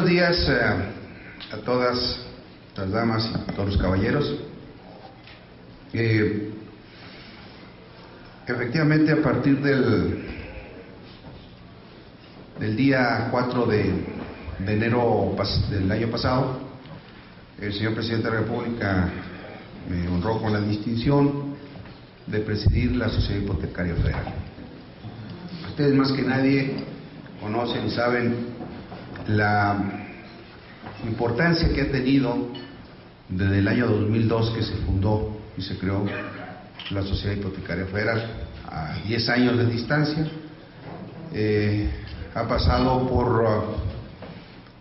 buenos días a todas las damas y a todos los caballeros. Efectivamente, a partir del día 4 de enero del año pasado, el señor Presidente de la República me honró con la distinción de presidir la Sociedad Hipotecaria Federal. Ustedes más que nadie conocen y saben la importancia que ha tenido desde el año 2002 que se fundó y se creó la Sociedad Hipotecaria Federal, a 10 años de distancia. Ha pasado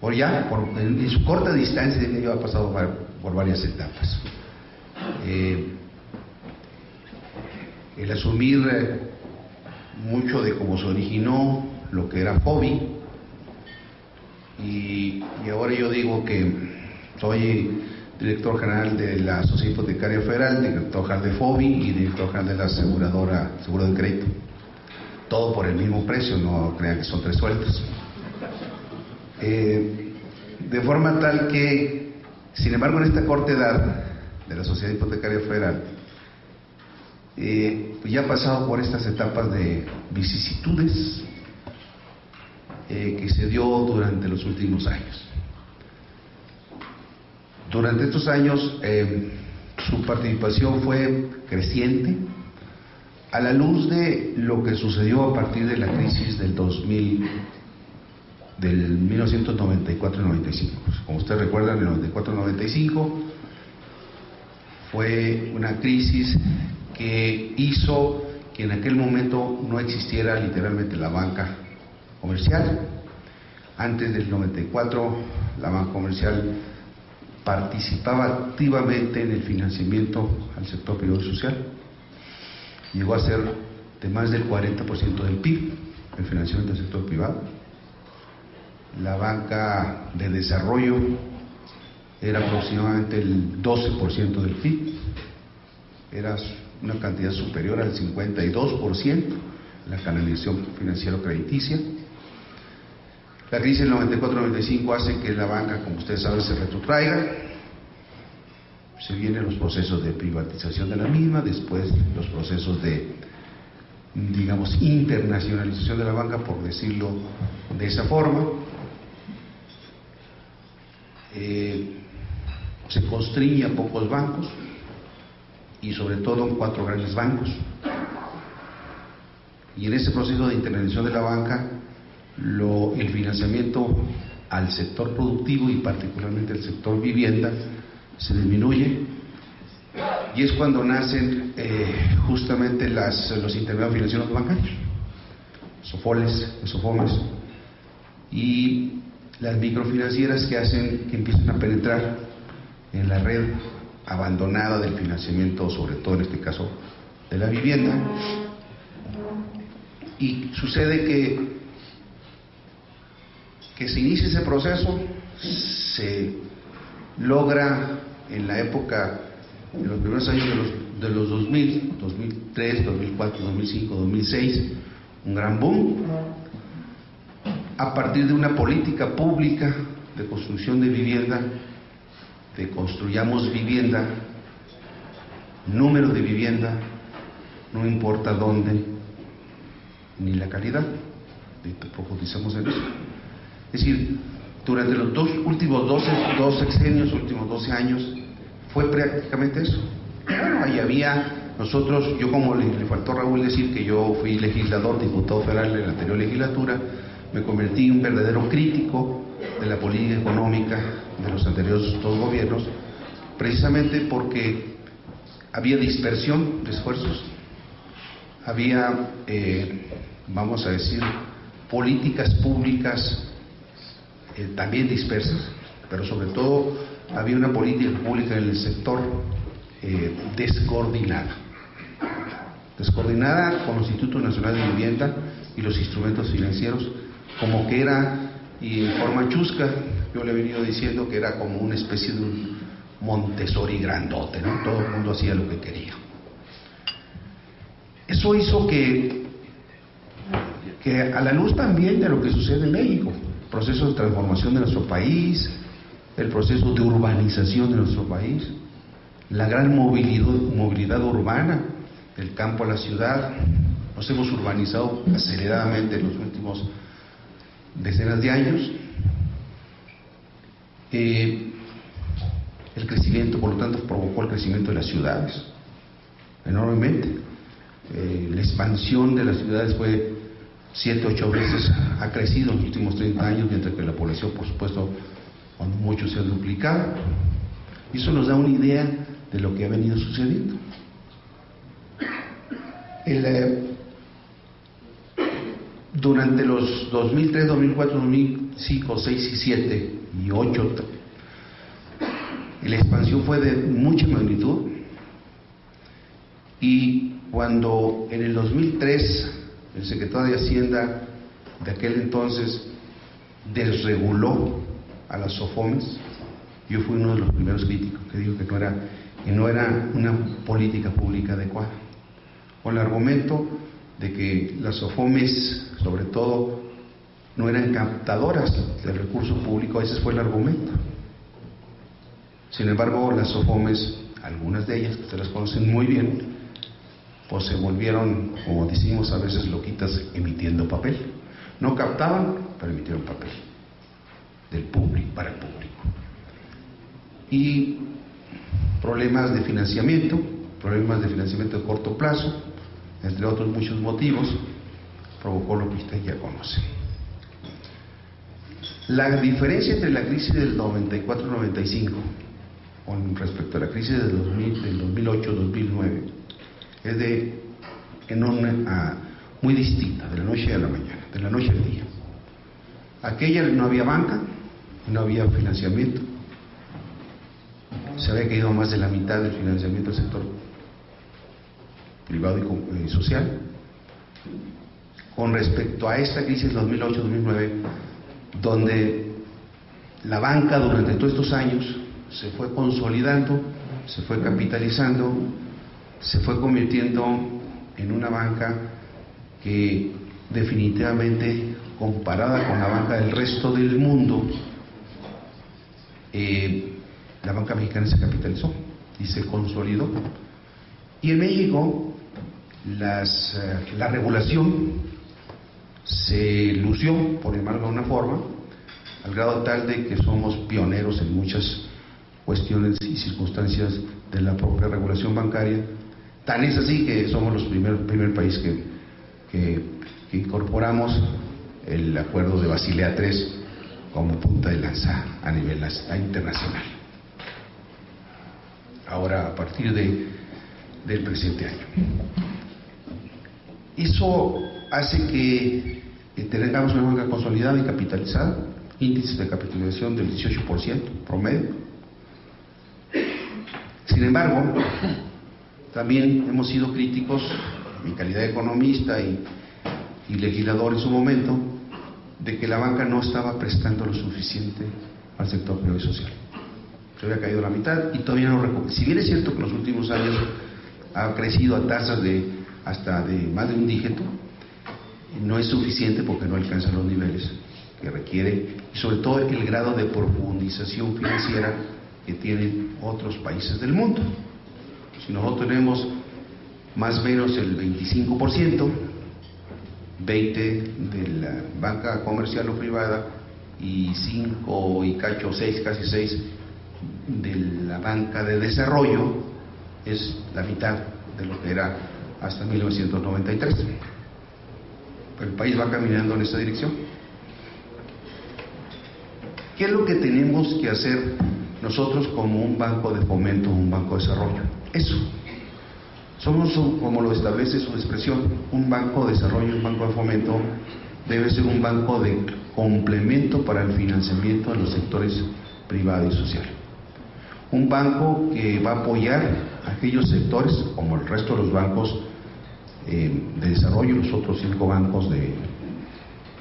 en su corta distancia, ha pasado por varias etapas. El asumir mucho de cómo se originó lo que era FOBI, y ahora yo digo que soy director general de la Sociedad Hipotecaria Federal, director general de FOBI y director general de la aseguradora Seguro de Crédito. Todo por el mismo precio, no crean que son 3 sueldos. De forma tal que, sin embargo, en esta corta edad de la Sociedad Hipotecaria Federal, pues ya ha pasado por estas etapas de vicisitudes que se dio durante los últimos años. Durante estos años su participación fue creciente a la luz de lo que sucedió a partir de la crisis del 1994-95. Como ustedes recuerdan, en el 94-95 fue una crisis que hizo que en aquel momento no existiera literalmente la banca comercial. Antes del 94, la banca comercial participaba activamente en el financiamiento al sector privado y social. Llegó a ser de más del 40% del PIB el financiamiento del sector privado. La banca de desarrollo era aproximadamente el 12% del PIB, era una cantidad superior al 52% la canalización financiero-crediticia. La crisis del 94-95 hace que la banca, como ustedes saben, se retrotraiga. Se vienen los procesos de privatización de la misma, después los procesos de, digamos, internacionalización de la banca, por decirlo de esa forma. Se constriñe a pocos bancos y sobre todo en 4 grandes bancos. Y en ese proceso de internacionalización de la banca, el financiamiento al sector productivo y particularmente al sector vivienda se disminuye, y es cuando nacen justamente los intermediarios financieros bancarios, SOFOMES, y las microfinancieras que empiezan a penetrar en la red abandonada del financiamiento, sobre todo en este caso de la vivienda. Y sucede que se inicia ese proceso, se logra en la época, en los primeros años de los 2000, 2003, 2004, 2005, 2006, un gran boom, a partir de una política pública de construcción de vivienda, de construyamos vivienda, número de vivienda, no importa dónde, ni la calidad, profundizamos en eso. Es decir, durante los últimos 12 sexenios, últimos 12 años, fue prácticamente eso. Bueno, ahí había nosotros, yo como le faltó a Raúl decir que yo fui legislador, diputado federal en la anterior legislatura, me convertí en un verdadero crítico de la política económica de los anteriores 2 gobiernos, precisamente porque había dispersión de esfuerzos, había, vamos a decir, políticas públicas también dispersas, pero sobre todo había una política pública en el sector descoordinada con los Institutos Nacionales de Vivienda y los instrumentos financieros, como que era, y en forma chusca, yo le he venido diciendo que era como una especie de un Montessori grandote, ¿no? Todo el mundo hacía lo que quería. Eso hizo que a la luz también de lo que sucede en México, proceso de transformación de nuestro país, el proceso de urbanización de nuestro país, la gran movilidad urbana del campo a la ciudad. Nos hemos urbanizado aceleradamente en los últimos decenas de años. El crecimiento, por lo tanto, provocó el crecimiento de las ciudades enormemente. La expansión de las ciudades fue 7, 8 veces, ha crecido en los últimos 30 años, mientras que la población, por supuesto, cuando mucho se ha duplicado. Y eso nos da una idea de lo que ha venido sucediendo. Durante los 2003, 2004, 2005, 6 y 7 y 8, la expansión fue de mucha magnitud, y cuando en el 2003 el secretario de Hacienda de aquel entonces desreguló a las SOFOMES, yo fui uno de los primeros críticos que dijo que no era una política pública adecuada, con el argumento de que las SOFOMES, sobre todo, no eran captadoras del recurso público. Ese fue el argumento. Sin embargo, las SOFOMES, algunas de ellas, que ustedes las conocen muy bien, pues se volvieron, como decimos a veces, loquitas emitiendo papel. No captaban, pero emitieron papel del público, para el público. Y problemas de financiamiento de corto plazo, entre otros muchos motivos, provocó lo que usted ya conoce. La diferencia entre la crisis del 94-95 con respecto a la crisis del 2008-2009 es de enorme, muy distinta, de la noche a la mañana, de la noche al día. Aquella no había banca, no había financiamiento, se había caído más de la mitad del financiamiento del sector privado y social. Con respecto a esta crisis 2008-2009, donde la banca durante todos estos años se fue consolidando, se fue capitalizando, se fue convirtiendo en una banca que definitivamente, comparada con la banca del resto del mundo, la banca mexicana se capitalizó y se consolidó. Y en México la regulación se lució, por llamarlo de una forma, al grado tal de que somos pioneros en muchas cuestiones y circunstancias de la propia regulación bancaria. Tan es así que somos los primer país que incorporamos el acuerdo de Basilea III como punta de lanza a nivel internacional. Ahora, a partir del presente año. Eso hace que tengamos una banca consolidada y capitalizada, índices de capitalización del 18% promedio. Sin embargo, también hemos sido críticos, en mi calidad de economista y legislador en su momento, de que la banca no estaba prestando lo suficiente al sector privado y social. Se había caído la mitad y todavía no recupera. Si bien es cierto que en los últimos años ha crecido a tasas hasta de más de un dígito, no es suficiente porque no alcanza los niveles que requiere, y sobre todo el grado de profundización financiera que tienen otros países del mundo. Si nosotros tenemos más o menos el 25%, 20% de la banca comercial o privada y 5 y cacho, 6, casi 6 de la banca de desarrollo, es la mitad de lo que era hasta 1993. Pero el país va caminando en esa dirección. ¿Qué es lo que tenemos que hacer nosotros como un banco de fomento, un banco de desarrollo? Eso. Somos, como lo establece su expresión, un banco de desarrollo, un banco de fomento, debe ser un banco de complemento para el financiamiento de los sectores privado y social. Un banco que va a apoyar a aquellos sectores, como el resto de los bancos de desarrollo, los otros 5 bancos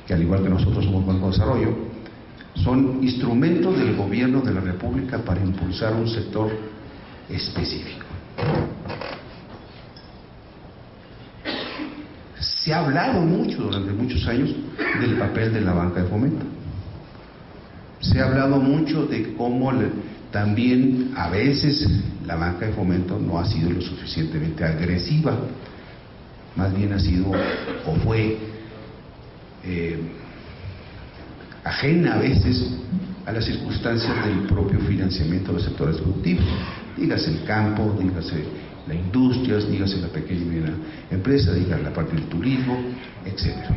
que al igual que nosotros somos bancos de desarrollo, son instrumentos del gobierno de la República para impulsar un sector específico. Se ha hablado mucho durante muchos años del papel de la banca de fomento. Se ha hablado mucho de cómo también a veces la banca de fomento no ha sido lo suficientemente agresiva, más bien ha sido o fue ajena a veces a las circunstancias del propio financiamiento de los sectores productivos, dígase el campo, dígase la industria, dígase la pequeña y mediana empresa, dígase la parte del turismo, etcétera.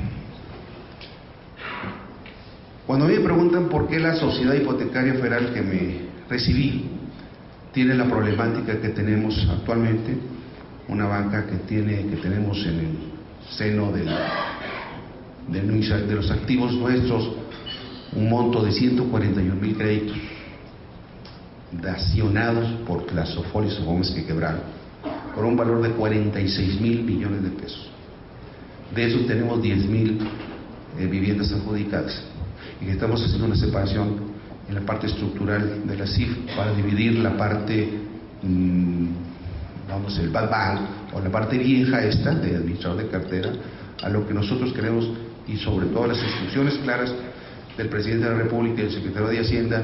Cuando me preguntan por qué la Sociedad Hipotecaria Federal que me recibí tiene la problemática que tenemos actualmente, una banca que tenemos en el seno de los activos nuestros, un monto de 141,000 créditos dacionados por las Sofolios y Gómez que quebraron, por un valor de 46,000 millones de pesos. De eso tenemos 10,000 viviendas adjudicadas, y que estamos haciendo una separación en la parte estructural de la CIF para dividir la parte, el bad bank, o la parte vieja esta de administrador de cartera, a lo que nosotros queremos, y sobre todo las instrucciones claras del presidente de la República y del secretario de Hacienda,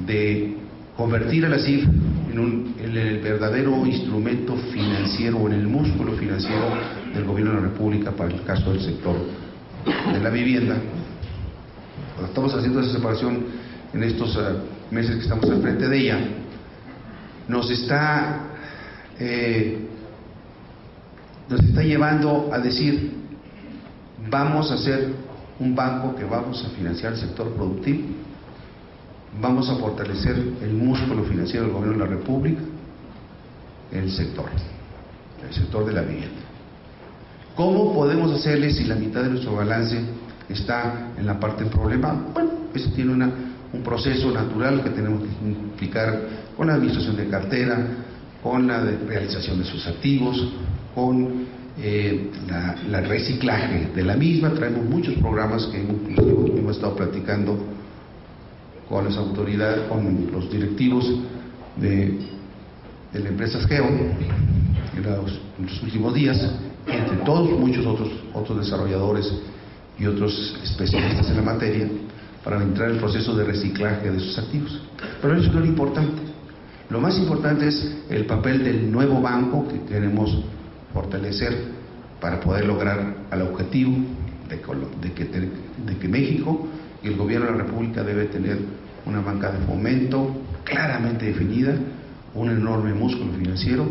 de convertir a la CIF en el verdadero instrumento financiero, o en el músculo financiero del gobierno de la República para el caso del sector de la vivienda. Estamos haciendo esa separación en estos meses que estamos al frente de ella. Nos está llevando a decir: vamos a hacer un banco que vamos a financiar el sector productivo, vamos a fortalecer el músculo financiero del gobierno de la República, el sector de la vivienda. ¿Cómo podemos hacerle si la mitad de nuestro balance está en la parte del problema? Bueno, eso tiene un proceso natural que tenemos que implicar con la administración de cartera, con la realización de sus activos, con la reciclaje de la misma. Traemos muchos programas que hemos estado platicando con las autoridades, con los directivos de la empresa Geo en los últimos días, entre todos muchos otros desarrolladores y otros especialistas en la materia, para entrar en el proceso de reciclaje de sus activos. Pero eso no es lo importante. Lo más importante es el papel del nuevo banco que queremos fortalecer para poder lograr al objetivo de que México y el gobierno de la República debe tener una banca de fomento claramente definida, un enorme músculo financiero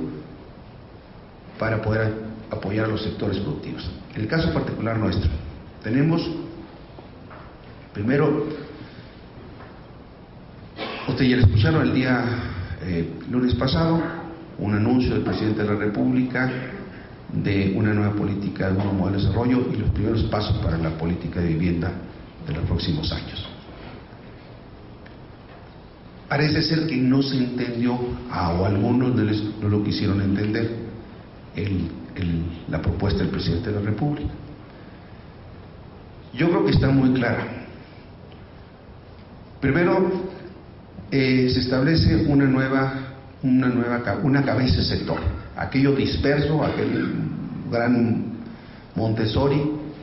para poder apoyar a los sectores productivos. En el caso particular nuestro, tenemos, primero, ustedes ya lo escucharon el día lunes pasado, un anuncio del presidente de la República de una nueva política, de un nuevo modelo de desarrollo y los primeros pasos para la política de vivienda de los próximos años. Parece ser que no se entendió, o algunos no lo quisieron entender, la propuesta del presidente de la República. Yo creo que está muy clara. Primero, se establece una cabeza de sector. Aquello disperso, aquel gran Montessori,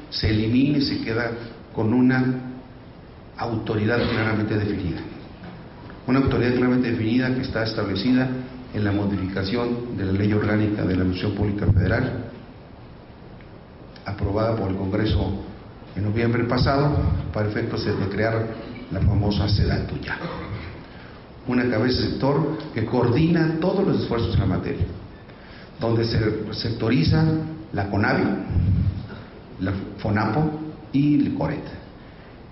se elimina y se queda con una autoridad claramente definida. Una autoridad claramente definida que está establecida en la modificación de la Ley Orgánica de la Administración Pública Federal, aprobada por el Congreso en noviembre pasado, para efectos de crear la famosa SEDATU ya. Una cabeza de sector que coordina todos los esfuerzos en la materia, donde se sectoriza la CONAVI, la FONAPO y el CORET,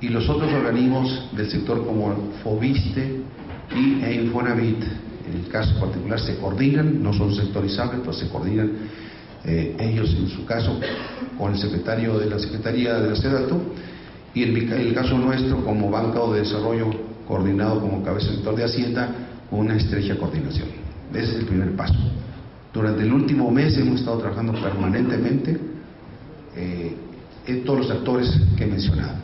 y los otros organismos del sector como FOBISTE y Infonavit. En el caso particular se coordinan, no son sectorizables, pero se coordinan ellos en su caso con el secretario de la Secretaría de la SEDATU, y en el caso nuestro como Banca de Desarrollo coordinado como cabeza de sector de Hacienda, con una estrecha coordinación. Ese es el primer paso. Durante el último mes hemos estado trabajando permanentemente en todos los actores que he mencionado.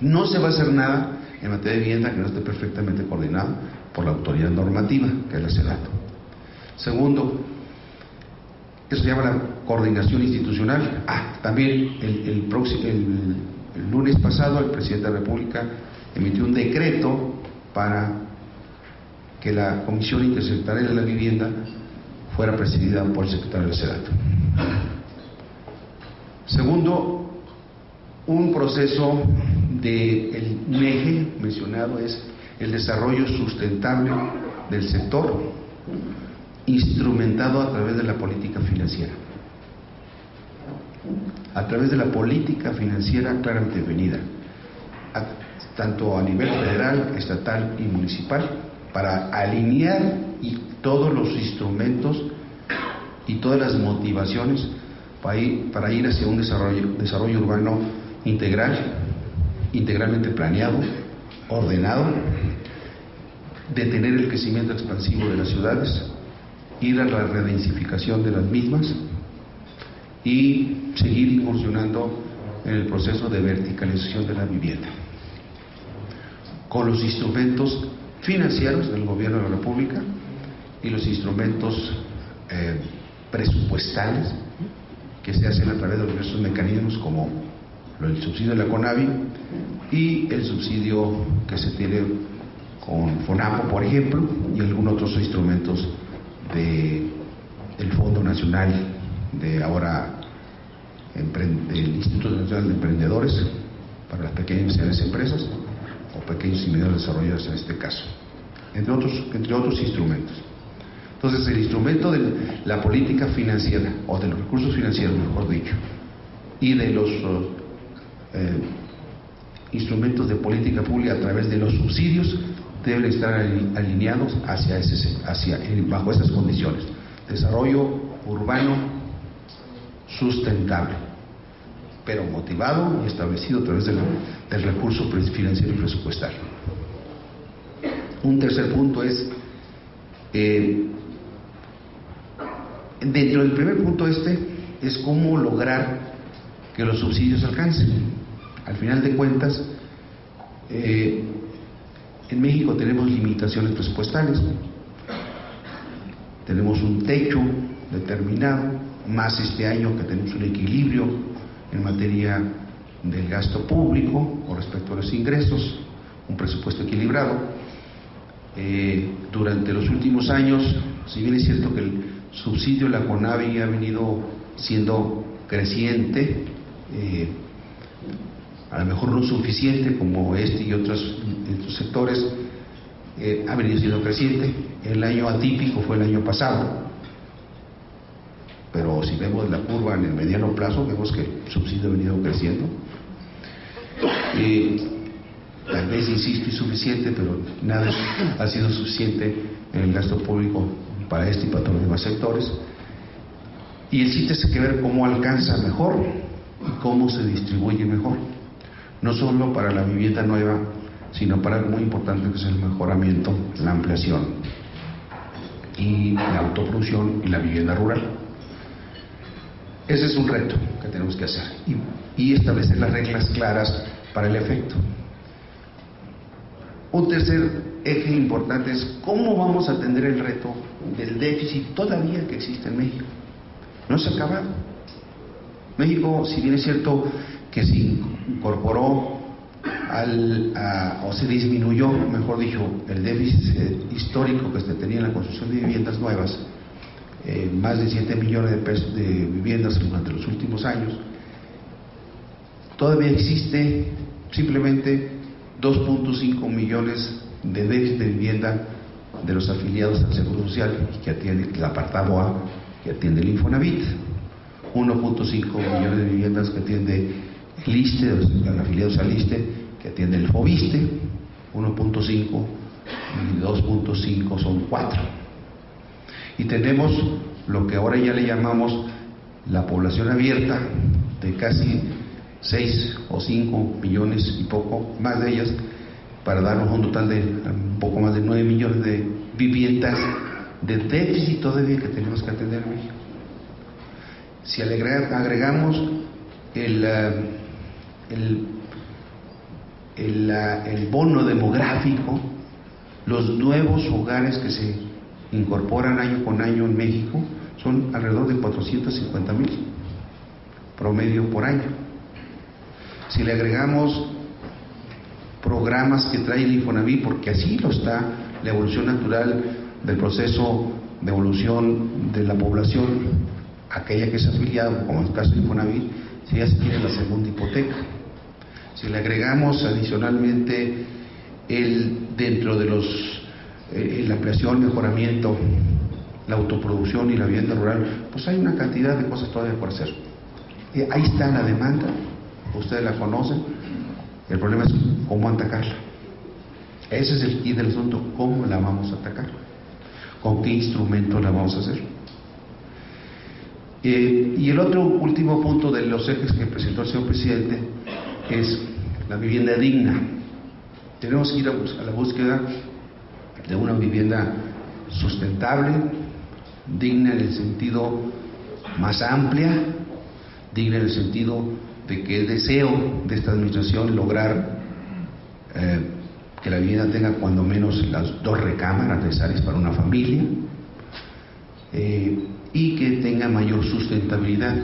No se va a hacer nada en materia de vivienda que no esté perfectamente coordinado por la autoridad normativa, que es la SEDATU. Segundo, eso se llama la coordinación institucional. También el lunes pasado el presidente de la República emitió un decreto para que la Comisión Intersecretarial de la Vivienda fuera presidida por el secretario de SEDATU. Segundo, un proceso un eje mencionado es el desarrollo sustentable del sector, instrumentado a través de la política financiera. A través de la política financiera claramente definida, tanto a nivel federal, estatal y municipal, para alinear todos los instrumentos y todas las motivaciones para ir hacia un desarrollo urbano integralmente planeado, ordenado, detener el crecimiento expansivo de las ciudades, ir a la redensificación de las mismas y seguir incursionando en el proceso de verticalización de la vivienda, con los instrumentos financieros del Gobierno de la República y los instrumentos presupuestales que se hacen a través de diversos mecanismos como el subsidio de la CONAVI y el subsidio que se tiene con FONAPO, por ejemplo, y algunos otros instrumentos del Fondo Nacional del Instituto Nacional de Emprendedores para las pequeñas y medianas empresas o pequeños y medianos desarrolladores en este caso, entre otros instrumentos. Entonces, el instrumento de la política financiera, o de los recursos financieros, mejor dicho, y de los instrumentos de política pública a través de los subsidios, deben estar alineados bajo esas condiciones: desarrollo urbano sustentable, pero motivado y establecido a través del recurso financiero y presupuestal. Un tercer punto es, dentro del primer punto es cómo lograr que los subsidios alcancen. Al final de cuentas, en México tenemos limitaciones presupuestales, tenemos un techo determinado, más este año que tenemos un equilibrio en materia del gasto público con respecto a los ingresos, un presupuesto equilibrado. Durante los últimos años, si bien es cierto que el subsidio de la CONAVI ha venido siendo creciente, a lo mejor no suficiente como y otros sectores, ha venido siendo creciente. El año atípico fue el año pasado, pero si vemos la curva en el mediano plazo, vemos que el subsidio ha venido creciendo. Tal vez, insisto, insuficiente, pero nada ha sido suficiente en el gasto público para y para todos los demás sectores. Y el chiste es que ver cómo alcanza mejor y cómo se distribuye mejor, no solo para la vivienda nueva, sino para algo muy importante, que es el mejoramiento, la ampliación y la autoproducción y la vivienda rural. Ese es un reto que tenemos que hacer y establecer las reglas claras para el efecto. Un tercer eje importante es cómo vamos a atender el reto del déficit todavía que existe en México. No se ha acabado. México, si bien es cierto que se incorporó o se disminuyó, mejor dicho, el déficit histórico que se tenía en la construcción de viviendas nuevas, más de 7 millones de pesos de viviendas durante los últimos años, todavía existe simplemente 2.5 millones de déficit de vivienda de los afiliados al Seguro Social, que atiende el apartado A, que atiende el Infonavit, 1.5 millones de viviendas que atiende el ISSSTE, los afiliados al ISSSTE, que atiende el FOBISSTE, 1.5 y 2.5 son 4. Y tenemos lo que ahora ya le llamamos la población abierta, de casi 6 o 5 millones y poco más de ellas, para darnos un total de un poco más de 9 millones de viviendas de déficit todavía que tenemos que atender en México. Si agregamos el bono demográfico, los nuevos hogares que se incorporan año con año en México son alrededor de 450,000 promedio por año. Si le agregamos programas que trae el Infonavit, porque así lo está la evolución natural del proceso de evolución de la población, aquella que es afiliada, como en el caso del Infonavit, si ya se quiere la segunda hipoteca. Si le agregamos adicionalmente dentro de la ampliación, mejoramiento, la autoproducción y la vivienda rural, pues hay una cantidad de cosas todavía por hacer. Ahí está la demanda, ustedes la conocen, el problema es cómo atacarla. Ese es el key del asunto, cómo la vamos a atacar, con qué instrumentos la vamos a hacer. Y el otro último punto de los ejes que presentó el señor presidente es la vivienda digna. Tenemos que ir a la búsqueda de una vivienda sustentable, digna en el sentido más amplia, digna en el sentido de que el deseo de esta administración lograr que la vivienda tenga cuando menos las 2 recámaras necesarias para una familia, y que tenga mayor sustentabilidad.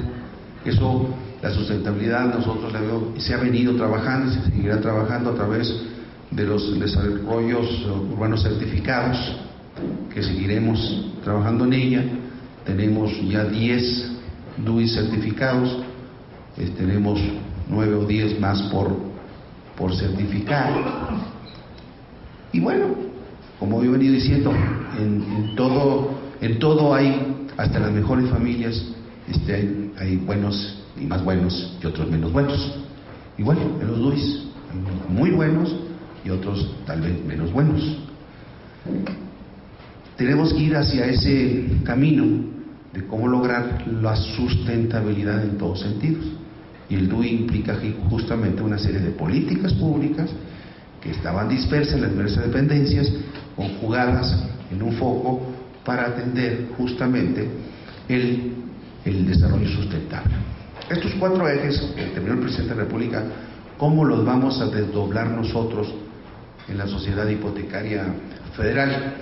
Eso, la sustentabilidad, nosotros se ha venido trabajando y se seguirá trabajando a través de los desarrollos urbanos certificados, que seguiremos trabajando en ella. Tenemos ya 10 DUI certificados, tenemos 9 o 10 más por certificar. Y bueno, como yo he venido diciendo, en todo hay, hasta las mejores familias, hay buenos y más buenos y otros menos buenos. Y bueno, en los DUIs hay unos muy buenos y otros tal vez menos buenos. Tenemos que ir hacia ese camino de cómo lograr la sustentabilidad en todos sentidos. Y el DUI implica justamente una serie de políticas públicas que estaban dispersas en las diversas dependencias, conjugadas en un foco para atender justamente el desarrollo sustentable. Estos 4 ejes que terminó el presidente de la República, ¿cómo los vamos a desdoblar nosotros en la sociedad hipotecaria federal?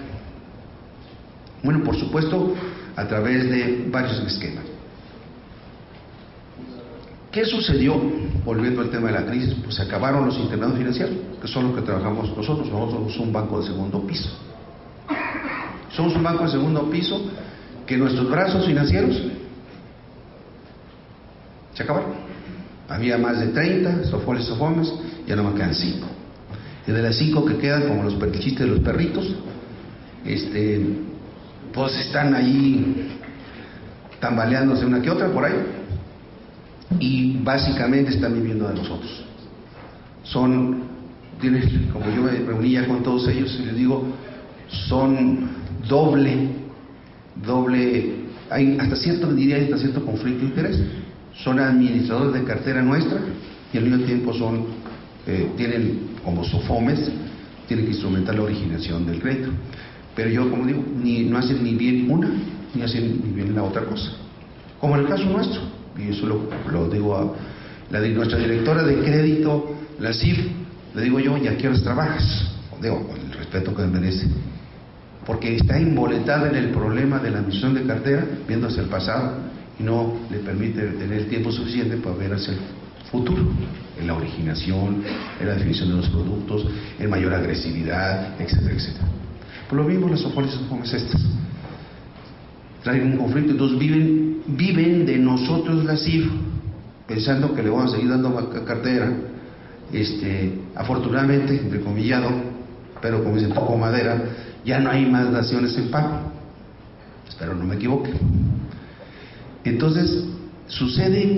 Bueno, por supuesto, a través de varios esquemas. ¿Qué sucedió? Volviendo al tema de la crisis, pues se acabaron los internados financieros, que son los que trabajamos nosotros. Nosotros somos un banco de segundo piso. Somos un banco de segundo piso que nuestros brazos financieros se acabaron. Había más de 30, Sofoles, Sofomes, ya no me quedan 5. Y de las 5 que quedan, como los chistes de los perritos, pues están ahí tambaleándose una que otra por ahí, y básicamente están viviendo de nosotros. Como yo me reunía con todos ellos y les digo, son doble, hay hasta cierto conflicto de interés. Son administradores de cartera nuestra y al mismo tiempo tienen como Sofomes, tienen que instrumentar la originación del crédito. Pero yo, como digo, no hacen ni bien una, ni hacen ni bien la otra cosa. Como en el caso nuestro, y eso lo digo a nuestra directora de crédito, la CIF, le digo yo, ¿y a qué horas trabajas? Digo, con el respeto que me merece. Porque está involucrada en el problema de la admisión de cartera, viendo hacia el pasado, y no le permite tener tiempo suficiente para ver hacia el futuro, en la originación, en la definición de los productos, en mayor agresividad, etcétera, etcétera. Por lo mismo las Sofoles son estas. Traen un conflicto, entonces viven de nosotros la CIF, pensando que le vamos a seguir dando cartera, afortunadamente, entrecomillado, pero como se tocó madera, ya no hay más daciones en pago. Espero no me equivoque. Entonces, sucede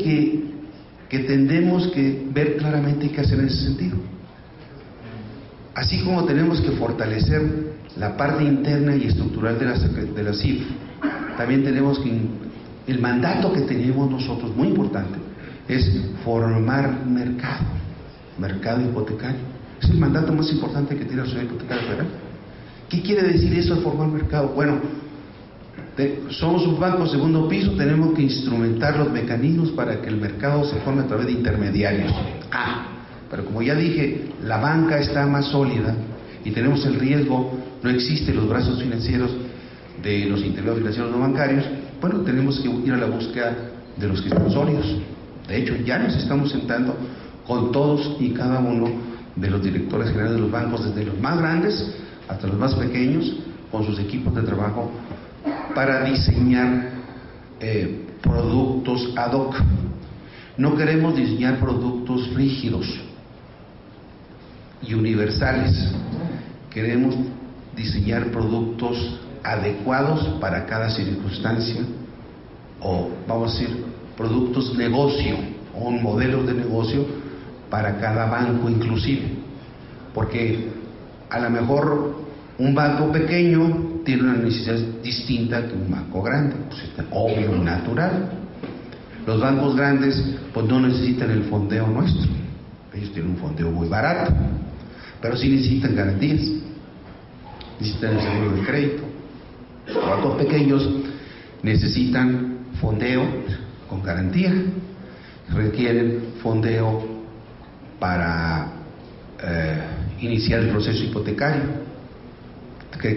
que tendemos que ver claramente qué hacer en ese sentido. Así como tenemos que fortalecer la parte interna y estructural de la CIF, también tenemos que, el mandato que tenemos nosotros, muy importante, es formar mercado hipotecario. Es el mandato más importante que tiene la Sociedad Hipotecaria Federal. ¿Qué quiere decir eso de formar mercado? Bueno, somos un banco segundo piso, tenemos que instrumentar los mecanismos para que el mercado se forme a través de intermediarios. Pero como ya dije, la banca está más sólida y tenemos el riesgo, no existen los brazos financieros de los intermediarios financieros no bancarios. Bueno, tenemos que ir a la búsqueda de los que están sólidos. De hecho, ya nos estamos sentando con todos y cada uno de los directores generales de los bancos, desde los más grandes hasta los más pequeños, con sus equipos de trabajo, para diseñar productos ad hoc. No queremos diseñar productos rígidos y universales. Queremos diseñar productos adecuados para cada circunstancia, o vamos a decir, productos negocio, o un modelo de negocio para cada banco inclusive. Porque a lo mejor un banco pequeño tiene una necesidad distinta que un banco grande, pues es obvio y natural. Los bancos grandes pues no necesitan el fondeo nuestro, ellos tienen un fondeo muy barato, pero sí necesitan garantías, necesitan el seguro de crédito. Los bancos pequeños necesitan fondeo con garantía, requieren fondeo para iniciar el proceso hipotecario,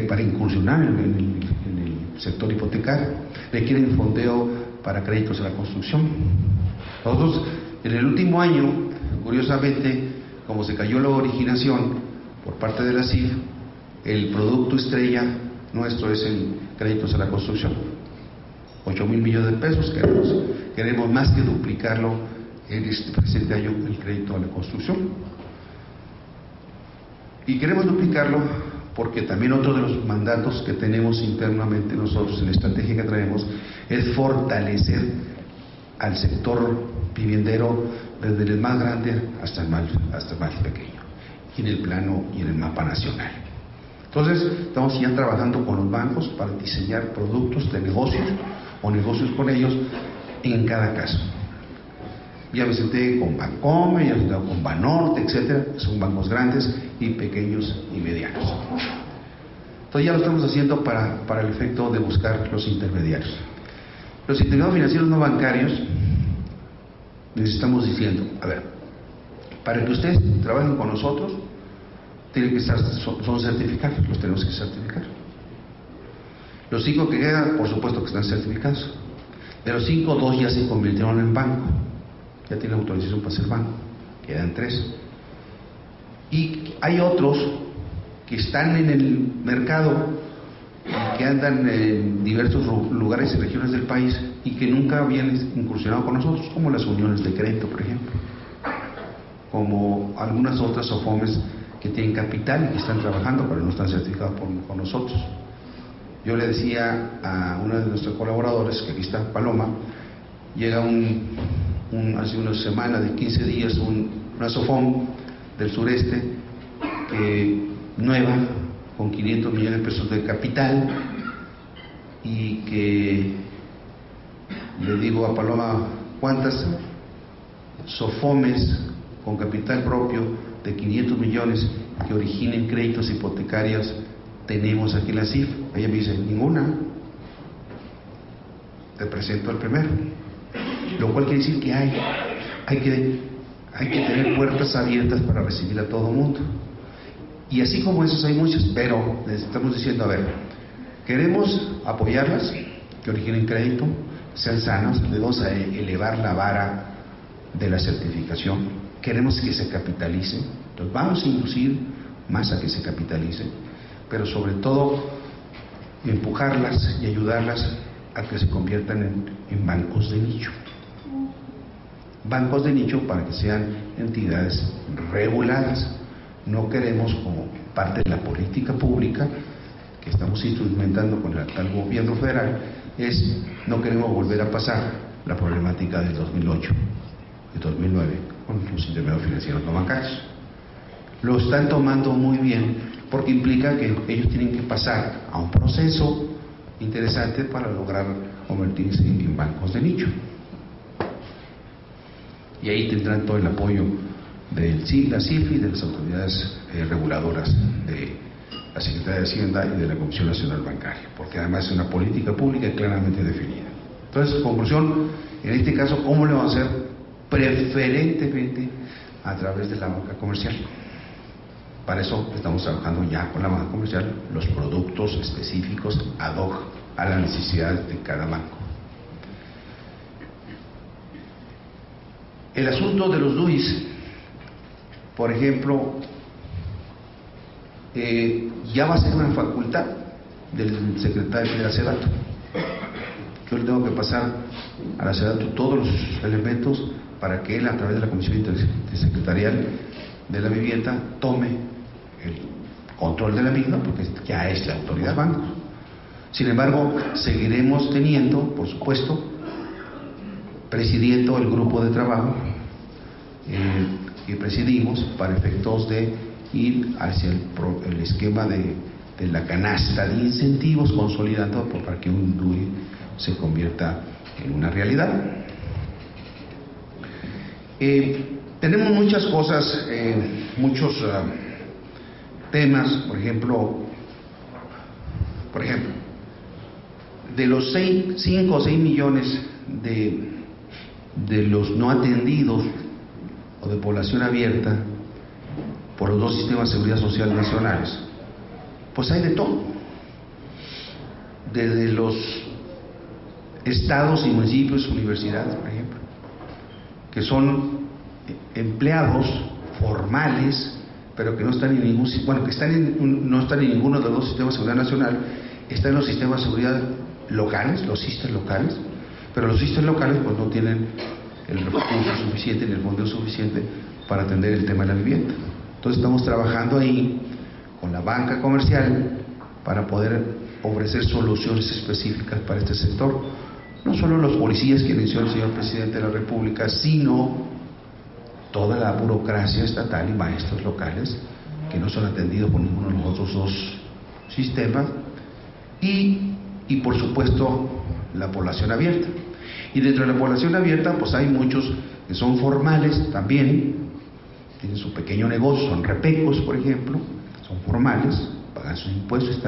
para incursionar en el sector hipotecario, requieren fondeo para créditos a la construcción. Nosotros, en el último año, curiosamente, como se cayó la originación por parte de la CIF, el producto estrella nuestro es el créditos a la construcción. 8,000 millones de pesos, queremos más que duplicarlo en este presente año, el crédito a la construcción. Y queremos duplicarlo porque también otro de los mandatos que tenemos internamente nosotros en la estrategia que traemos es fortalecer al sector viviendero desde el más grande hasta el más pequeño, y en el plano y en el mapa nacional. Entonces estamos ya trabajando con los bancos para diseñar productos de negocios o negocios con ellos en cada caso. Ya me senté con Bancomer, ya me senté con Banorte, etcétera, son bancos grandes y pequeños y medianos. Entonces ya lo estamos haciendo para el efecto de buscar los intermediarios. Los intermediarios financieros no bancarios, les estamos diciendo, a ver, para que ustedes trabajen con nosotros, tienen que estar, son certificados, los tenemos que certificar. Los 5 que quedan, por supuesto que están certificados. De los 5, 2 ya se convirtieron en banco, ya tienen autorización para ser banco, quedan 3. Y hay otros que están en el mercado, que andan en diversos lugares y regiones del país y que nunca habían incursionado con nosotros, como las uniones de crédito, por ejemplo, como algunas otras SOFOMES que tienen capital y que están trabajando, pero no están certificados con nosotros. Yo le decía a uno de nuestros colaboradores, que aquí está, Paloma, llega hace unas semanas, de 15 días, una SOFOM del sureste, nueva, con 500 millones de pesos de capital, y que le digo a Paloma, ¿cuántas SOFOMES con capital propio de 500 millones que originen créditos hipotecarios tenemos aquí en la CIF? Ella me dice, ninguna. Te presento el primero. Lo cual quiere decir que hay que tener puertas abiertas para recibir a todo el mundo. Y así como esos hay muchos, pero les estamos diciendo, a ver, queremos apoyarlas, que originen crédito, sean sanos, les vamos a elevar la vara de la certificación, queremos que se capitalicen, entonces vamos a inducir más a que se capitalicen, pero sobre todo empujarlas y ayudarlas a que se conviertan en bancos de nicho. Bancos de nicho para que sean entidades reguladas. No queremos, como parte de la política pública que estamos instrumentando con el actual gobierno federal, no queremos volver a pasar la problemática del 2008 y 2009 con los intermediarios financieros no bancarios. Lo están tomando muy bien porque implica que ellos tienen que pasar a un proceso interesante para lograr convertirse en bancos de nicho. Y ahí tendrán todo el apoyo de la CIF y de las autoridades reguladoras de la Secretaría de Hacienda y de la Comisión Nacional Bancaria, porque además es una política pública claramente definida. Entonces, conclusión, en este caso, ¿cómo le vamos a hacer? Preferentemente a través de la banca comercial. Para eso estamos trabajando ya con la banca comercial los productos específicos ad hoc a las necesidades de cada banco. El asunto de los DUIs Por ejemplo, ya va a ser una facultad del secretario de la SEDATU. Yo le tengo que pasar a la SEDATU todos los elementos para que él, a través de la Comisión Intersecretarial de la Vivienda, tome el control de la misma, porque ya es la autoridad banco. Sin embargo, seguiremos teniendo, por supuesto, presidiendo el grupo de trabajo que presidimos para efectos de ir hacia el esquema de la canasta de incentivos, consolidando para que un DUI se convierta en una realidad. Tenemos muchas cosas, muchos temas, por ejemplo, de los 5 o 6 millones de los no atendidos o de población abierta por los dos sistemas de seguridad social nacionales, pues hay de todo, desde los estados y municipios, universidades, por ejemplo, que son empleados formales, pero que no están en ningún, bueno, que no están en ninguno de los dos sistemas de seguridad nacional, están en los sistemas de seguridad locales, los SISTES locales, pero los SISTES locales pues no tienen el recurso suficiente ni el fondo suficiente para atender el tema de la vivienda. Entonces estamos trabajando ahí con la banca comercial para poder ofrecer soluciones específicas para este sector. No solo los policías que mencionó el señor presidente de la República, sino toda la burocracia estatal y maestros locales que no son atendidos por ninguno de los otros dos sistemas, y por supuesto la población abierta. Y dentro de la población abierta pues hay muchos que son formales también, tienen su pequeño negocio, son repecos por ejemplo, son formales, pagan sus impuestos,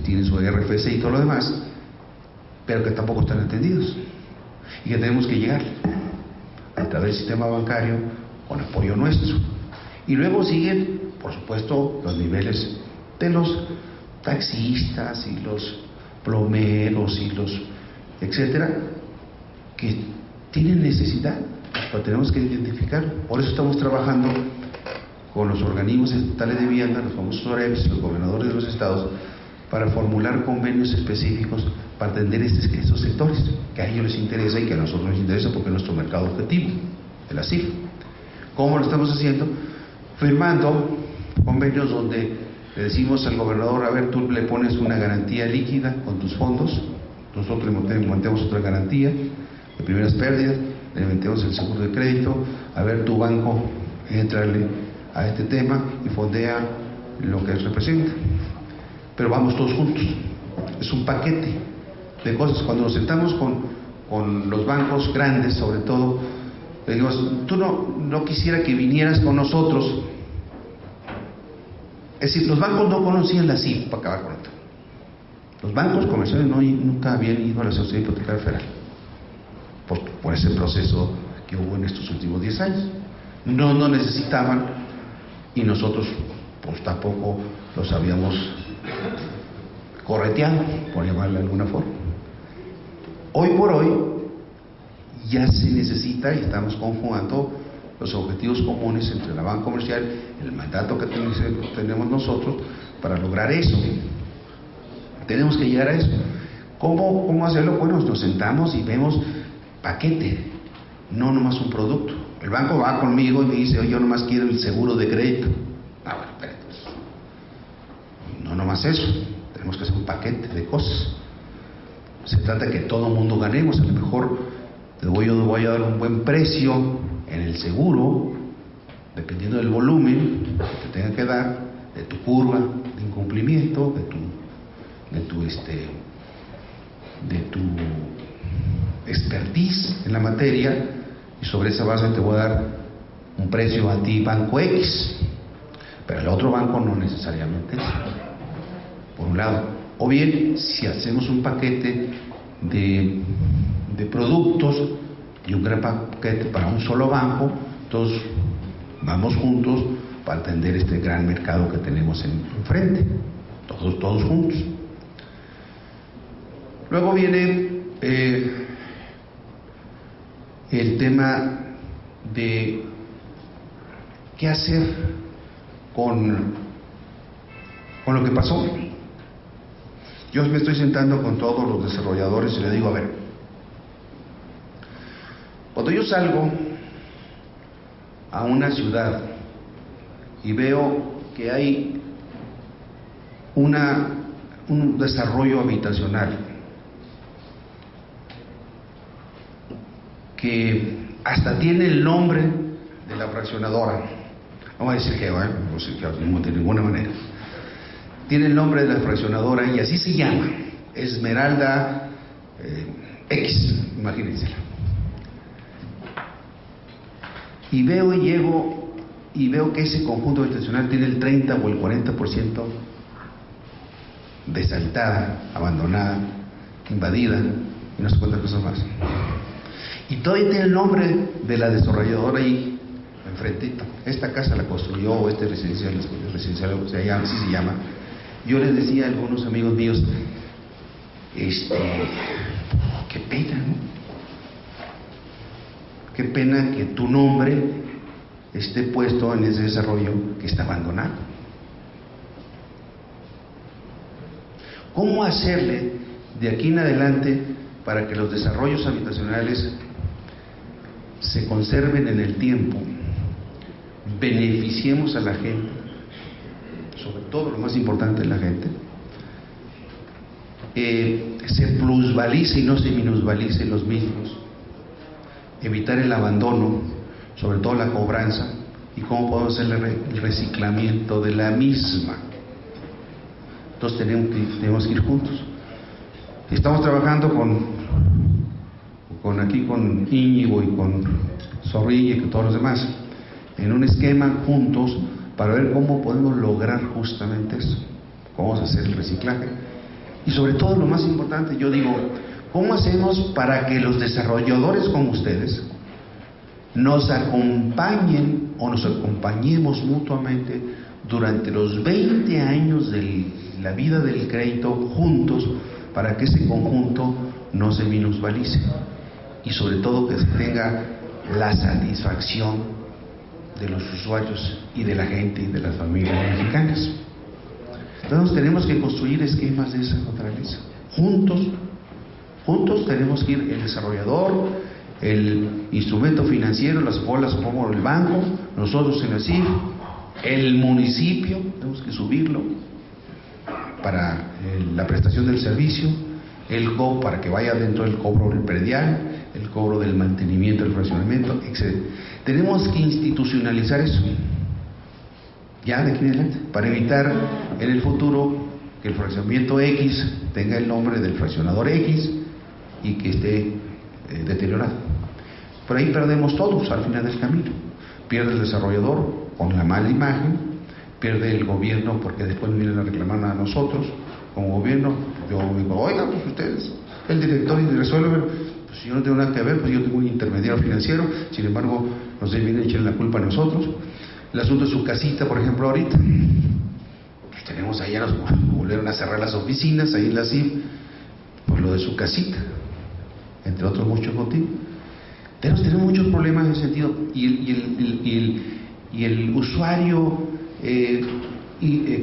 tienen su RFC y todo lo demás, pero que tampoco están atendidos y que tenemos que llegar a través del sistema bancario con apoyo nuestro. Y luego siguen, por supuesto, los niveles de los taxistas y los plomeros y los etcétera, que tienen necesidad, pero tenemos que identificar. Por eso estamos trabajando con los organismos estatales de vivienda, los famosos OREVs, los gobernadores de los estados, para formular convenios específicos para atender estos sectores, que a ellos les interesa y que a nosotros nos interesa porque es nuestro mercado objetivo, el asilo. ¿Cómo lo estamos haciendo? Firmando convenios donde le decimos al gobernador, a ver, tú le pones una garantía líquida con tus fondos, nosotros le montemos otra garantía de primeras pérdidas, le metemos el seguro de crédito, a ver, tu banco entrale a este tema y fondea lo que representa. Pero vamos todos juntos, es un paquete de cosas. Cuando nos sentamos con los bancos grandes, sobre todo, le decimos, tú no quisiera que vinieras con nosotros. Es decir, los bancos no conocían la CIF para acabar con esto. Los bancos comerciales nunca habían ido a la Sociedad Hipotecaria Federal por ese proceso que hubo en estos últimos 10 años. No necesitaban, y nosotros pues tampoco los habíamos correteado, por llamarle de alguna forma. Hoy por hoy ya se necesita y estamos conjugando los objetivos comunes entre la banca comercial, el mandato que tenemos nosotros para lograr eso. Tenemos que llegar a eso. ¿Cómo hacerlo? Bueno, nos sentamos y vemos paquete, no nomás un producto. El banco va conmigo y me dice, oye, yo nomás quiero el seguro de crédito. Ah, bueno, espérate. No nomás eso, tenemos que hacer un paquete de cosas. Se trata de que todo el mundo ganemos. A lo mejor yo voy a dar un buen precio en el seguro, dependiendo del volumen que te tenga que dar, de tu curva de incumplimiento, de tu expertise en la materia, y sobre esa base te voy a dar un precio a ti, banco X, pero el otro banco no necesariamente, por un lado. O bien, si hacemos un paquete de productos y un gran paquete para un solo banco, entonces vamos juntos para atender este gran mercado que tenemos enfrente, todos juntos. Luego viene el tema de qué hacer con lo que pasó. Yo me estoy sentando con todos los desarrolladores y les digo, a ver, cuando yo salgo a una ciudad y veo que hay un desarrollo habitacional que hasta tiene el nombre de la fraccionadora, vamos a decir que, bueno, pues, de ninguna manera, tiene el nombre de la fraccionadora y así se llama, Esmeralda X, imagínense. Y llego y veo que ese conjunto habitacional tiene el 30 o el 40% deshabitada, abandonada, invadida y no sé cuántas cosas más. Y todavía tiene el nombre de la desarrolladora ahí enfrentito. Esta casa la construyó, o este residencial, así se llama. Yo les decía a algunos amigos míos, qué pena, ¿no? Qué pena que tu nombre esté puesto en ese desarrollo que está abandonado. ¿Cómo hacerle de aquí en adelante para que los desarrollos habitacionales se conserven en el tiempo, beneficiemos a la gente, sobre todo lo más importante de la gente, se plusvalice y no se minusvalice los mismos, evitar el abandono, sobre todo la cobranza, y cómo podemos hacer el reciclamiento de la misma? Entonces tenemos que ir juntos. Estamos trabajando con Íñigo y con Zorrilla y con todos los demás en un esquema juntos para ver cómo podemos lograr justamente eso, cómo vamos a hacer el reciclaje y sobre todo lo más importante, yo digo, ¿cómo hacemos para que los desarrolladores como ustedes nos acompañen o nos acompañemos mutuamente durante los 20 años de la vida del crédito juntos para que ese conjunto no se minusvalice y sobre todo que se tenga la satisfacción de los usuarios y de la gente y de las familias mexicanas? Entonces tenemos que construir esquemas de esa naturaleza. Juntos tenemos que ir el desarrollador, el instrumento financiero, las bolas como el banco, nosotros en el CIF, el municipio, tenemos que subirlo para la prestación del servicio, el cobro para que vaya dentro del cobro del predial, el cobro del mantenimiento, del fraccionamiento, etc. Tenemos que institucionalizar eso, ya de aquí en adelante, para evitar en el futuro que el fraccionamiento X tenga el nombre del fraccionador X y que esté deteriorado. Por ahí perdemos todos al final del camino. Pierde el desarrollador con la mala imagen, pierde el gobierno porque después nos vienen a reclamar a nosotros como gobierno. Yo digo, oiga, pues ustedes, el director y resuelve, pues si yo no tengo nada que ver, pues yo tengo un intermediario financiero, sin embargo nos vienen a echar la culpa a nosotros. El asunto de su casita, por ejemplo, ahorita, pues tenemos allá, nos volvieron a cerrar las oficinas ahí en la CIF, por lo de su casita, entre otros muchos motivos. Tenemos muchos problemas en ese sentido, y el usuario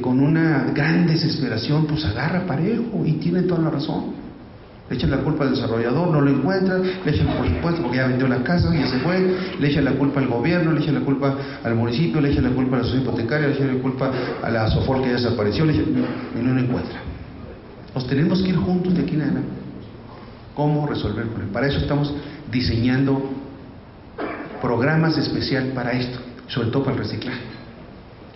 con una gran desesperación pues agarra parejo y tiene toda la razón. Le echan la culpa al desarrollador, no lo encuentra, le echan, por supuesto, porque ya vendió la casa, ya se fue, le echan la culpa al gobierno, le echan la culpa al municipio, le echan la culpa a la sociedad hipotecaria, le echan la culpa a la SOFOR que ya desapareció, y no lo encuentra. Nos tenemos que ir juntos de aquí en adelante. ¿Cómo resolver el problema? Para eso estamos diseñando programas especial para esto, sobre todo para el reciclaje.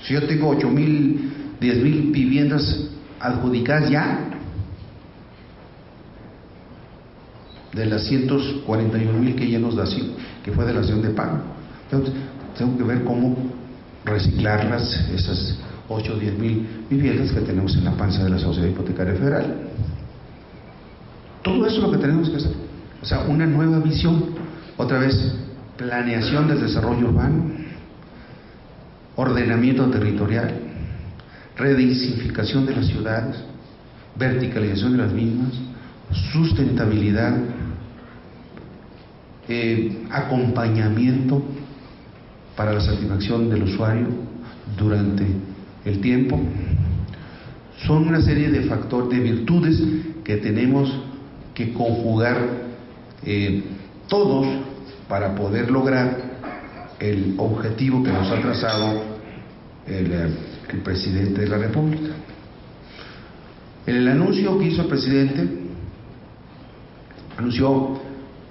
Si yo tengo 8,000, 10,000 viviendas adjudicadas ya, de las 141,000 que ya nos da, que fue de la acción de pago, entonces tengo que ver cómo reciclarlas, esas 8 o 10,000 viviendas que tenemos en la panza de la Sociedad Hipotecaria Federal. Todo eso es lo que tenemos que hacer, o sea, una nueva visión, otra vez, planeación del desarrollo urbano, ordenamiento territorial, redensificación de las ciudades, verticalización de las mismas, sustentabilidad, acompañamiento para la satisfacción del usuario durante el tiempo. Son una serie de factores, de virtudes que tenemos que conjugar todos para poder lograr el objetivo que nos ha trazado el presidente de la República. En el anuncio que hizo el presidente, anunció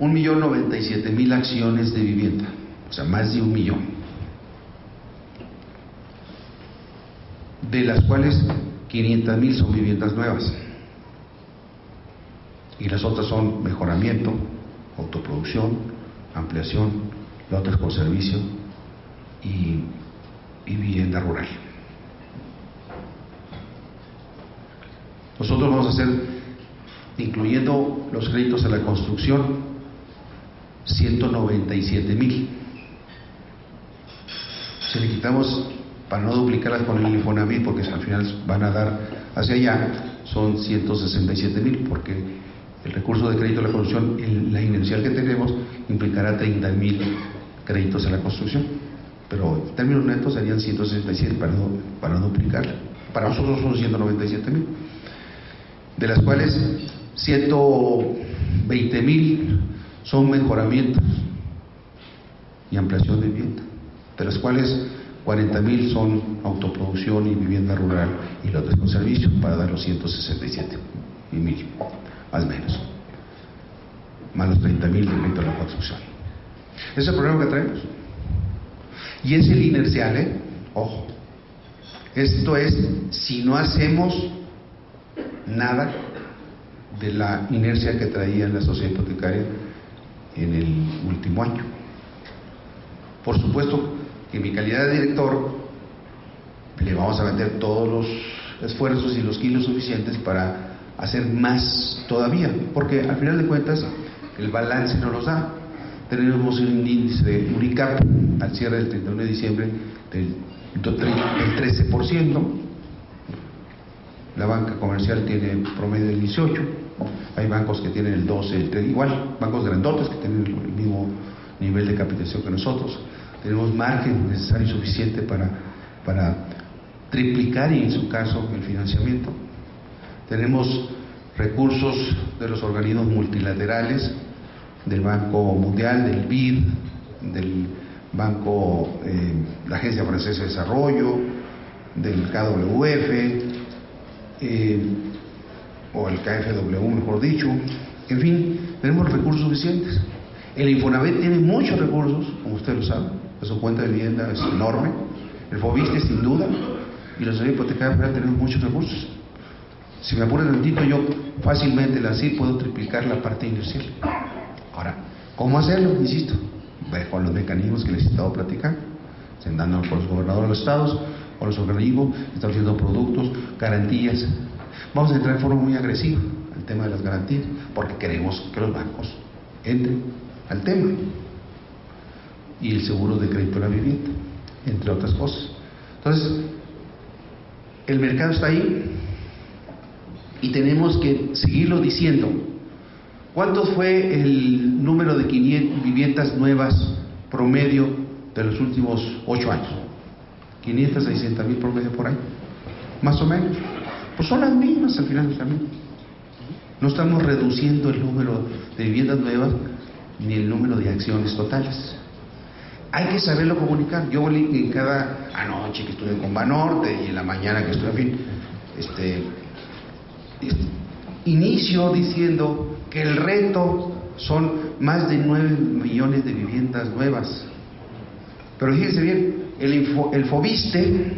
1.097.000 acciones de vivienda, o sea, más de 1 millón, de las cuales 500.000 son viviendas nuevas y las otras son mejoramiento, autoproducción, ampliación, las otras con servicio y vivienda rural. Nosotros vamos a hacer, incluyendo los créditos a la construcción, 197.000. Si le quitamos, para no duplicarlas con el Infonavit, porque al final van a dar hacia allá, son 167.000, porque el recurso de crédito a la construcción, la inicial que tenemos, implicará 30.000 créditos a la construcción, pero en términos netos serían 167 para no duplicarla. Para nosotros son 197.000, de las cuales 120.000 son mejoramientos y ampliación de vivienda, de las cuales 40.000 son autoproducción y vivienda rural y los otros con servicio, para dar los 167.000, más o menos, más los 30.000 de crédito a la construcción. Ese es el problema que traemos. Y es el inercial, ojo. Esto es, si no hacemos nada de la inercia que traía la sociedad hipotecaria en el último año. Por supuesto que en mi calidad de director le vamos a meter todos los esfuerzos y los kilos suficientes para hacer más todavía, porque al final de cuentas el balance no nos da. Tenemos un índice de UNICAP al cierre del 31 de diciembre del 13%, la banca comercial tiene promedio del 18%, hay bancos que tienen el 12%, el 3%, igual, bancos grandotes que tienen el mismo nivel de capitalización que nosotros. Tenemos margen necesario y suficiente para triplicar, y en su caso el financiamiento. Tenemos recursos de los organismos multilaterales, del Banco Mundial, del BID, del Banco, la Agencia Francesa de Desarrollo, del KWF, o el KfW, mejor dicho. En fin, tenemos recursos suficientes. El Infonavit tiene muchos recursos, como usted lo sabe, su cuenta de vivienda es enorme, el Fobiste sin duda, y la sociedad hipotecaria tenemos muchos recursos. Si me apuro tantito, yo fácilmente puedo triplicar la parte inicial. Ahora, ¿cómo hacerlo? Insisto, con los mecanismos que les he estado platicando, sentando con los gobernadores de los estados, con los organismos, estableciendo productos, garantías. Vamos a entrar de forma muy agresiva al tema de las garantías, porque queremos que los bancos entren al tema, y el seguro de crédito a la vivienda, entre otras cosas. Entonces, el mercado está ahí y tenemos que seguirlo diciendo. ¿Cuánto fue el número de 500 viviendas nuevas promedio de los últimos 8 años? 500-600.000 promedio por año, más o menos. Pues son las mismas al final del camino. No estamos reduciendo el número de viviendas nuevas ni el número de acciones totales. Hay que saberlo comunicar. Yo en cada anoche que estuve con Banorte y en la mañana que estuve, en fin, inicio diciendo que el reto son más de 9 millones de viviendas nuevas. Pero fíjense bien, el Fobiste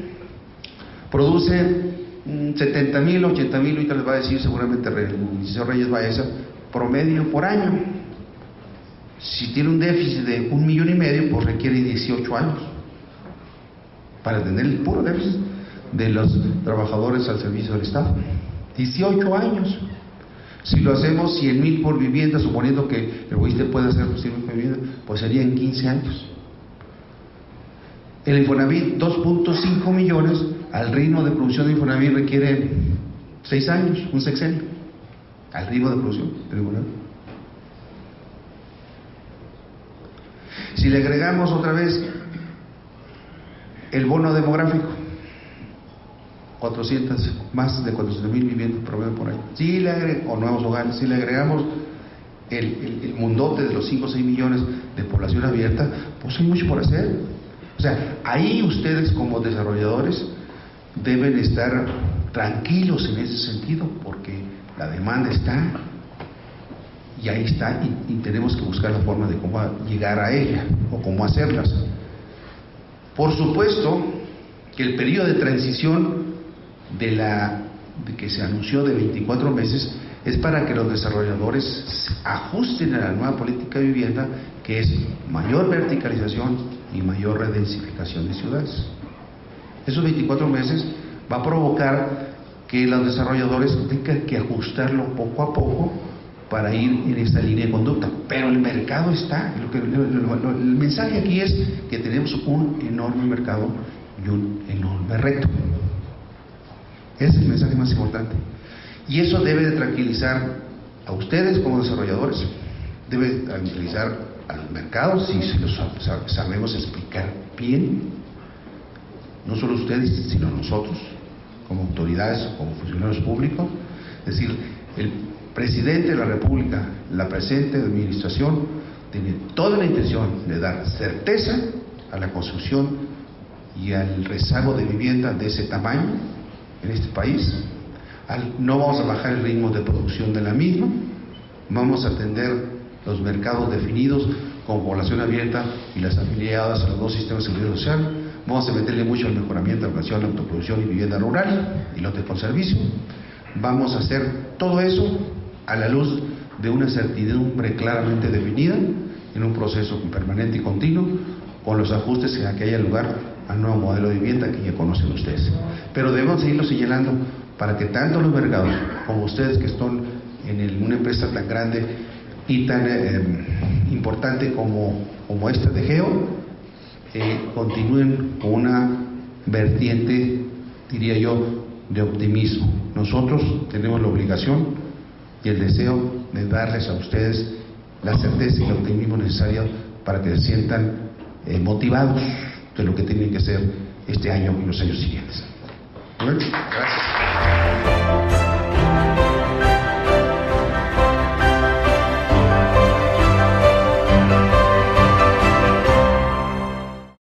produce 70.000, 80.000, ahorita les va a decir seguramente el Liceo Reyes Baeza, promedio por año. Si tiene un déficit de 1,5 millones, pues requiere 18 años para tener el puro déficit de los trabajadores al servicio del Estado. 18 años. Si lo hacemos 100.000 por vivienda, suponiendo que el Fobiste puede hacer 100.000 por vivienda, pues serían 15 años. El Infonavit, 2.5 millones, al ritmo de producción de Infonavit requiere 6 años, un sexenio, al ritmo de producción del Infonavit. Si le agregamos otra vez El bono demográfico, más de 400,000 viviendas promedio por año. Si le o nuevos hogares, si le agregamos el mundote de los 5 o 6 millones de población abierta, pues hay mucho por hacer. O sea, ahí ustedes como desarrolladores deben estar tranquilos en ese sentido, porque la demanda está, y ahí está, y tenemos que buscar la forma de cómo llegar a ella, o cómo hacerlas. Por supuesto que el periodo de transición de que se anunció de 24 meses es para que los desarrolladores se ajusten a la nueva política de vivienda, que es mayor verticalización y mayor redensificación de ciudades. Esos 24 meses va a provocar que los desarrolladores tengan que ajustarlo poco a poco para ir en esta línea de conducta. Pero el mercado está. El mensaje aquí es que tenemos un enorme mercado y un enorme reto. Ese es el mensaje más importante. Y eso debe de tranquilizar a ustedes como desarrolladores, debe tranquilizar a los mercados, si se los sabemos explicar bien, no solo ustedes, sino nosotros, como autoridades, como funcionarios públicos. Es decir, el presidente de la República, la presente administración, tiene toda la intención de dar certeza a la construcción y al rezago de vivienda de ese tamaño en este país. No vamos a bajar el ritmo de producción de la misma, vamos a atender los mercados definidos como población abierta y las afiliadas a los dos sistemas de seguridad social. Vamos a meterle mucho al mejoramiento, a la creación, la autoproducción y vivienda rural y lotes por servicio. Vamos a hacer todo eso a la luz de una certidumbre claramente definida en un proceso permanente y continuo, con los ajustes que haya lugar al nuevo modelo de vivienda que ya conocen ustedes. Pero debemos seguirlo señalando para que tanto los mercados como ustedes, que están en una empresa tan grande y tan importante como esta de Geo, continúen con una vertiente, diría yo, de optimismo. Nosotros tenemos la obligación y el deseo de darles a ustedes la certeza y el optimismo necesario para que se sientan motivados de lo que tienen que hacer este año y los años siguientes. Bueno, gracias.